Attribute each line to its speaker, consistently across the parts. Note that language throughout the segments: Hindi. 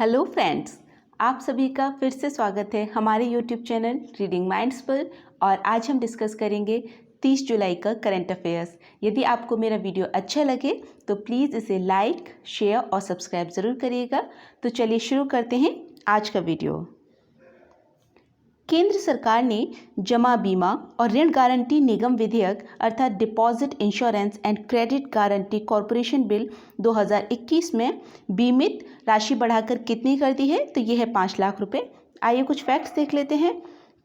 Speaker 1: हेलो फ्रेंड्स, आप सभी का फिर से स्वागत है हमारे यूट्यूब चैनल रीडिंग माइंड्स पर। और आज हम डिस्कस करेंगे 30 जुलाई का करंट अफेयर्स। यदि आपको मेरा वीडियो अच्छा लगे तो प्लीज़ इसे लाइक, शेयर और सब्सक्राइब ज़रूर करिएगा। तो चलिए शुरू करते हैं आज का वीडियो। केंद्र सरकार ने जमा बीमा और ऋण गारंटी निगम विधेयक अर्थात deposit insurance and credit guarantee corporation bill 2021 में बीमित राशि बढ़ाकर कितनी कर दी है? तो यह है 5 लाख रुपए। आइए कुछ फैक्ट्स देख लेते हैं।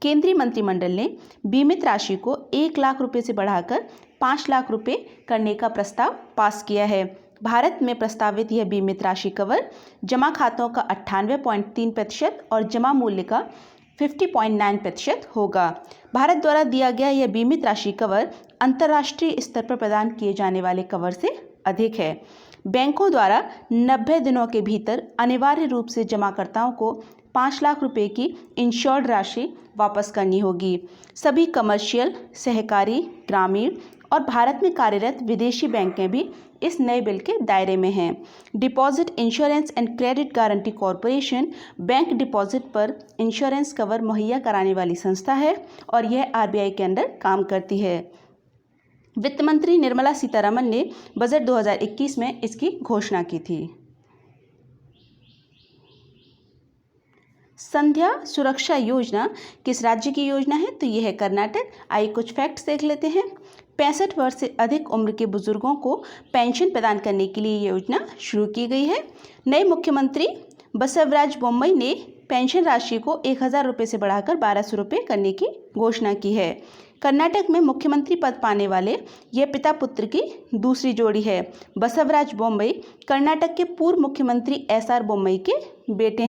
Speaker 1: केंद्रीय मंत्रिमंडल ने बीमित राशि को 1 लाख रुपए से बढ़ाकर 5 लाख रुपए करने का प्रस्ताव पास किया है। भारत में प्रस्तावित यह बीमित राशि कवर जमा खातों का 98.3% और जमा मूल्य का 50.9% होगा। भारत द्वारा दिया गया यह बीमित राशि कवर अंतर्राष्ट्रीय स्तर पर प्रदान किए जाने वाले कवर से अधिक है। बैंकों द्वारा 90 दिनों के भीतर अनिवार्य रूप से जमाकर्ताओं को 5 लाख रुपए की इंश्योर्ड राशि वापस करनी होगी। सभी कमर्शियल, सहकारी, ग्रामीण और भारत में कार्यरत विदेशी बैंकें भी इस नए बिल के दायरे में हैं। Deposit insurance and credit guarantee corporation bank deposit पर इंश्योरेंस कवर मुहैया कराने वाली संस्था है और यह आरबीआई के अंडर काम करती है। वित्त मंत्री निर्मला सीतारमण ने बजट 2021 में इसकी घोषणा की थी। संध्या सुरक्षा योजना किस राज्य की योजना है? तो यह है कर्नाटक। आइए कुछ फैक्ट्स देख लेते हैं। 65 वर्ष से अधिक उम्र के बुजुर्गों को पेंशन प्रदान करने के लिए ये योजना शुरू की गई है। नए मुख्यमंत्री बसवराज बोम्मई ने पेंशन राशि को 1000 रुपये से बढ़ाकर 1200 रुपये करने की घोषणा की है। कर्नाटक में मुख्यमंत्री पद पाने वाले यह पिता पुत्र की दूसरी जोड़ी है। बसवराज बोम्मई कर्नाटक के पूर्व मुख्यमंत्री SR बोम्मई के बेटे।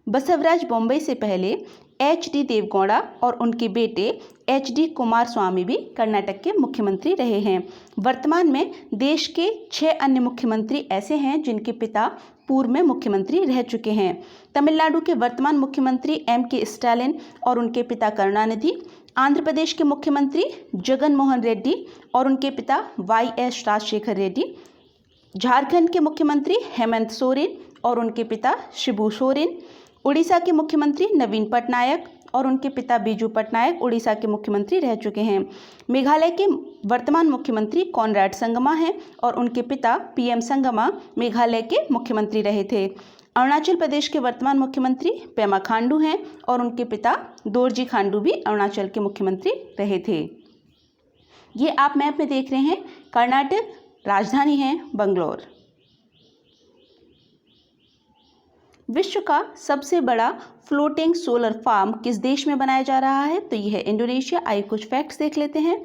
Speaker 1: बसवराज बोम्मई से पहले HD देवगौड़ा और उनके बेटे HD कुमारस्वामी भी कर्नाटक के मुख्यमंत्री रहे हैं। वर्तमान में देश के 6 अन्य मुख्यमंत्री ऐसे हैं जिनके पिता पूर्व में मुख्यमंत्री रह चुके हैं। तमिलनाडु के वर्तमान मुख्यमंत्री MK स्टालिन और उनके पिता करुणानिधि, आंध्र प्रदेश के मुख्यमंत्री जगन मोहन रेड्डी और उनके पिता YS राजशेखर रेड्डी, झारखंड के मुख्यमंत्री हेमंत सोरेन और उनके पिता शिबू सोरेन, उड़ीसा के मुख्यमंत्री नवीन पटनायक और उनके पिता बीजू पटनायक उड़ीसा के मुख्यमंत्री रह चुके हैं। मेघालय के वर्तमान मुख्यमंत्री कॉनराड संगमा हैं और उनके पिता PM संगमा मेघालय के मुख्यमंत्री रहे थे। अरुणाचल प्रदेश के वर्तमान मुख्यमंत्री पेमा खांडू हैं और उनके पिता दोरजी खांडू भी अरुणाचल के मुख्यमंत्री रहे थे। ये आप मैप में देख रहे हैं कर्नाटक, राजधानी है बंगलोर। विश्व का सबसे बड़ा फ्लोटिंग सोलर फार्म किस देश में बनाया जा रहा है? तो यह है इंडोनेशिया। आइए कुछ फैक्ट्स देख लेते हैं।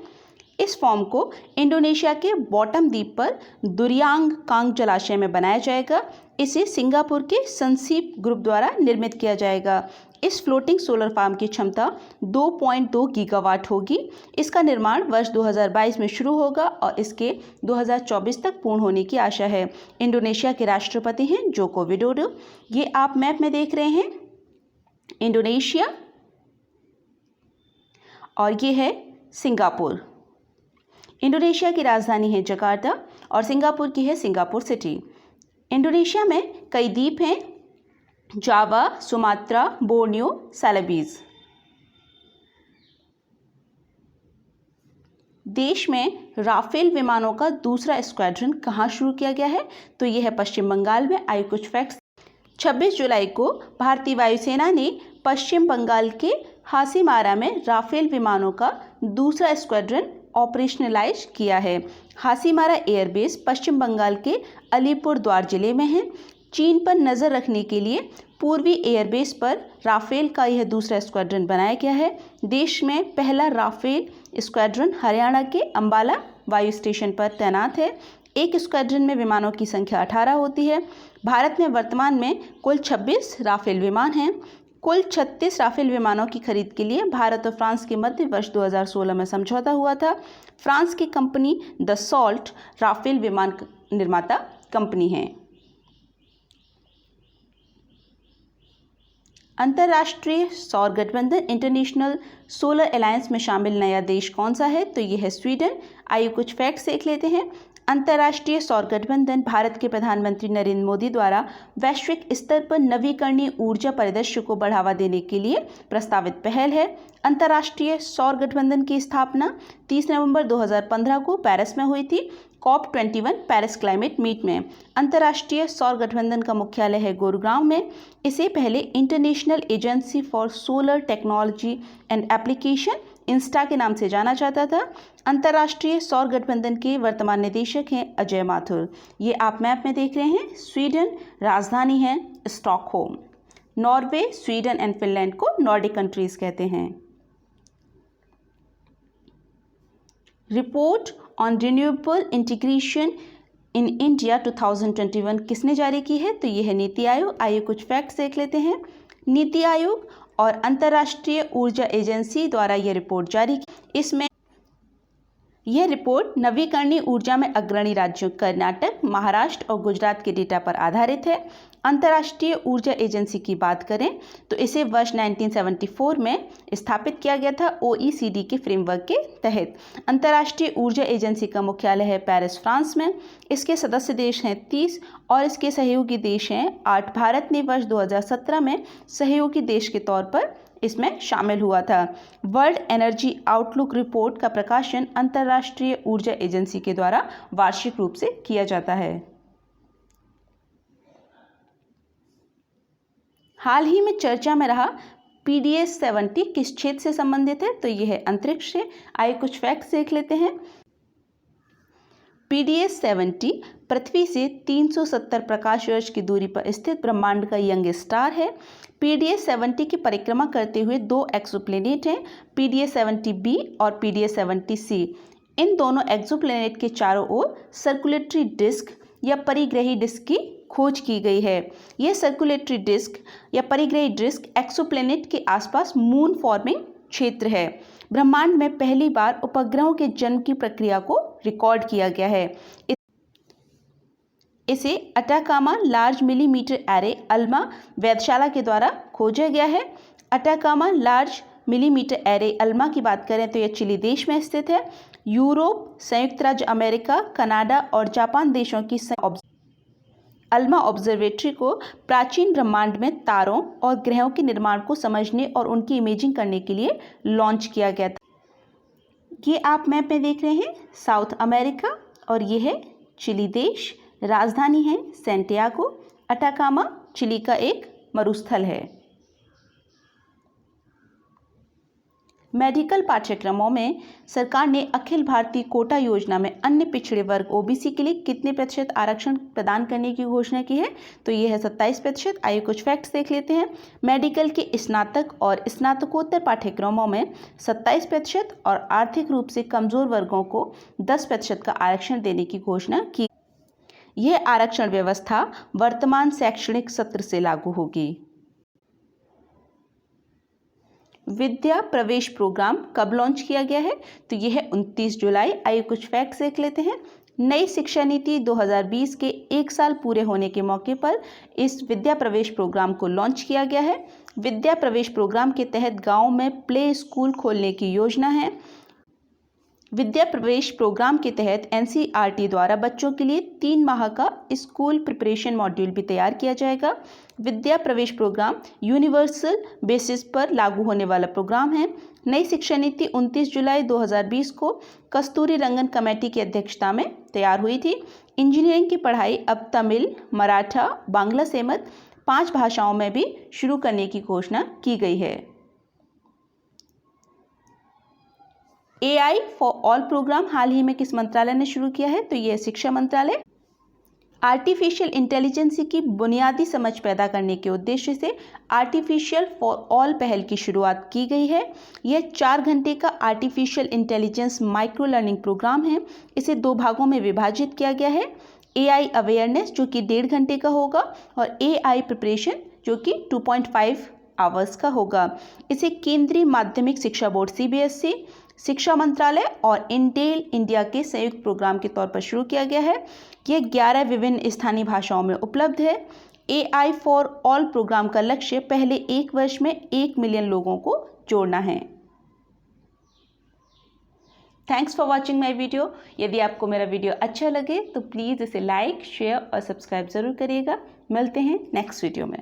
Speaker 1: इस फार्म को इंडोनेशिया के बॉटम द्वीप पर दुरियांग कांग जलाशय में बनाया जाएगा। इसे सिंगापुर के सनसीप ग्रुप द्वारा निर्मित किया जाएगा। इस फ्लोटिंग सोलर फार्म की क्षमता 2.2 गीगावाट होगी। इसका निर्माण वर्ष 2022 में शुरू होगा और इसके 2024 तक पूर्ण होने की आशा है। इंडोनेशिया के राष्ट्रपति हैं जोको विडोडो। ये आप मैप में देख रहे हैं इंडोनेशिया और ये है सिंगापुर। इंडोनेशिया की राजधानी है जकार्ता और सिंगापुर की है सिंगापुर सिटी। इंडोनेशिया में कई द्वीप हैं, जावा, सुमात्रा, बोर्नियो, सैलबीज। देश में राफेल विमानों का दूसरा स्क्वाड्रन कहाँ शुरू किया गया है? तो यह है पश्चिम बंगाल में। आइए कुछ फैक्ट्स। 26 जुलाई को भारतीय वायुसेना ने पश्चिम बंगाल के हासीमारा में राफेल विमानों का दूसरा स्क्वाड्रन ऑपरेशनलाइज किया है। हासीमारा एयरबेस पश्चिम बंगाल के अलीपुरद्वार जिले में है। चीन पर नज़र रखने के लिए पूर्वी एयरबेस पर राफेल का यह दूसरा स्क्वाड्रन बनाया गया है। देश में पहला राफेल स्क्वाड्रन हरियाणा के अंबाला वायु स्टेशन पर तैनात है। एक स्क्वाड्रन में विमानों की संख्या 18 होती है। भारत में वर्तमान में कुल 26 राफेल विमान हैं। कुल 36 राफेल विमानों की खरीद के लिए भारत और फ्रांस के मध्य वर्ष 2016 में समझौता हुआ था। फ्रांस की कंपनी दसॉल्ट राफेल विमान निर्माता कंपनी है। अंतर्राष्ट्रीय सौर गठबंधन इंटरनेशनल सोलर अलायंस में शामिल नया देश कौन सा है? तो ये है स्वीडन। आइए कुछ फैक्ट्स देख लेते हैं। अंतर्राष्ट्रीय सौर गठबंधन भारत के प्रधानमंत्री नरेंद्र मोदी द्वारा वैश्विक स्तर पर नवीकरणीय ऊर्जा परिदृश्य को बढ़ावा देने के लिए प्रस्तावित पहल है। अंतर्राष्ट्रीय सौर गठबंधन की स्थापना 30 नवंबर 2015 को पेरिस में हुई थी। COP21 पेरिस क्लाइमेट मीट में अंतर्राष्ट्रीय सौर गठबंधन का मुख्यालय है गुरुग्राम में। इसे पहले international agency for solar technology and application Insta के नाम से जाना जाता था। अंतर्राष्ट्रीय सौर गठबंधन के वर्तमान निदेशक हैं अजय माथुर। ये आप मैप में देख रहे हैं। स्वीडन राजधानी है Stockholm. Norway, Sweden and Finland को नॉर्डिक कंट्रीज कहते हैं। Report on renewable integration in India 2021 किसने जारी की है? तो यह है नीति आयोग। आइए कुछ फैक्ट्स देख लेते हैं। नीति आयोग और अंतर्राष्ट्रीय ऊर्जा एजेंसी द्वारा यह रिपोर्ट जारी की। इसमें यह रिपोर्ट नवीकरणीय ऊर्जा में अग्रणी राज्यों कर्नाटक, महाराष्ट्र और गुजरात के डेटा पर आधारित है। अंतर्राष्ट्रीय ऊर्जा एजेंसी की बात करें तो इसे वर्ष 1974 में स्थापित किया गया था OECD के फ्रेमवर्क के तहत। अंतर्राष्ट्रीय ऊर्जा एजेंसी का मुख्यालय है पेरिस, फ्रांस में। इसके सदस्य देश हैं 30 और इसके सहयोगी देश हैं 8। भारत ने वर्ष 2017 में सहयोगी देश के तौर पर इसमें शामिल हुआ था। वर्ल्ड एनर्जी आउटलुक रिपोर्ट का प्रकाशन अंतर्राष्ट्रीय ऊर्जा एजेंसी के द्वारा वार्षिक रूप से किया जाता है। हाल ही में चर्चा में रहा PDS 70 किस क्षेत्र से संबंधित है? तो यह है अंतरिक्ष से। आइए कुछ फैक्ट्स देख लेते हैं। PDS 70 पृथ्वी से 370 प्रकाश वर्ष की दूरी पर स्थित ब्रह्मांड का यंग स्टार है। PDS 70 की परिक्रमा करते हुए 2 एक्सोप्लैनेट हैं, PDS 70b और PDS 70c। इन दोनों एक्सोप्लैनेट के चारों ओर सर्कुलेटरी डिस्क या परिग्रही डिस्क की खोज की गई है। यह सर्कुलेटरी डिस्क या परिग्रही डिस्क एक्सोप्लैनेट के आसपास मून फॉर्मिंग क्षेत्र है। ब्रह्मांड में पहली बार उपग्रहों के जन्म की प्रक्रिया को रिकॉर्ड किया गया है। इसे Atacama large millimetre array Alma वेधशाला के द्वारा खोजा गया है। Atacama large millimetre array Alma की बात करें तो यह चिली देश में स्थित है। यूरोप, संयुक्त राज्य अमेरिका, कनाडा और जापान देशों की अल्मा ऑब्जर्वेटरी को प्राचीन ब्रह्मांड में तारों और ग्रहों के निर्माण को समझने और उनकी इमेजिंग करने के लिए लॉन्च किया गया था। ये आप मैप में देख रहे हैं साउथ अमेरिका और ये है चिली देश। राजधानी है सैंटियागो। अटाकामा चिली का एक मरुस्थल है। मेडिकल पाठ्यक्रमों में सरकार ने अखिल भारतीय कोटा योजना में अन्य पिछड़े वर्ग OBC के लिए कितने प्रतिशत आरक्षण प्रदान करने की घोषणा की है? तो ये है 27%। आइए कुछ फैक्ट्स देख लेते हैं। मेडिकल के स्नातक और स्नातकोत्तर पाठ्यक्रमों में 27% और आर्थिक रूप से कमजोर वर्गों को 10% का आरक्षण देने की घोषणा की। यह आरक्षण व्यवस्था वर्तमान शैक्षणिक सत्र से लागू होगी। विद्या प्रवेश प्रोग्राम कब लॉन्च किया गया है? तो यह है 29 जुलाई। आइए कुछ फैक्ट्स देख लेते हैं। नई शिक्षा नीति 2020 के 1 साल पूरे होने के मौके पर इस विद्या प्रवेश प्रोग्राम को लॉन्च किया गया है। विद्या प्रवेश प्रोग्राम के तहत गाँव में प्ले स्कूल खोलने की योजना है। विद्या प्रवेश प्रोग्राम के तहत NCERT द्वारा बच्चों के लिए 3 माह का स्कूल प्रिपरेशन मॉड्यूल भी तैयार किया जाएगा। विद्या प्रवेश प्रोग्राम यूनिवर्सल बेसिस पर लागू होने वाला प्रोग्राम है। नई शिक्षा नीति 29 जुलाई 2020 को कस्तूरी रंगन कमेटी की अध्यक्षता में तैयार हुई थी। इंजीनियरिंग की पढ़ाई अब तमिल, मराठा, बांग्ला समेत 5 भाषाओं में भी शुरू करने की घोषणा की गई है। AI फॉर ऑल प्रोग्राम हाल ही में किस मंत्रालय ने शुरू किया है? तो यह शिक्षा मंत्रालय। आर्टिफिशियल इंटेलिजेंस की बुनियादी समझ पैदा करने के उद्देश्य से आर्टिफिशियल फॉर ऑल पहल की शुरुआत की गई है। यह 4 घंटे का artificial intelligence micro learning programme है। इसे 2 भागों में विभाजित किया गया है। AI अवेयरनेस जो कि 1.5 घंटे का होगा और AI प्रिपरेशन जो कि 2.5 आवर्स का होगा। इसे केंद्रीय माध्यमिक शिक्षा बोर्ड CBSE, शिक्षा मंत्रालय और इंटेल इंडिया के संयुक्त प्रोग्राम के तौर पर शुरू किया गया है। यह 11 विभिन्न स्थानीय भाषाओं में उपलब्ध है। AI फॉर ऑल प्रोग्राम का लक्ष्य पहले 1 वर्ष में 1 मिलियन लोगों को जोड़ना है। Thanks for watching my video. यदि आपको मेरा वीडियो अच्छा लगे तो प्लीज़ इसे लाइक, शेयर और सब्सक्राइब ज़रूर करिएगा। मिलते हैं नेक्स्ट वीडियो में।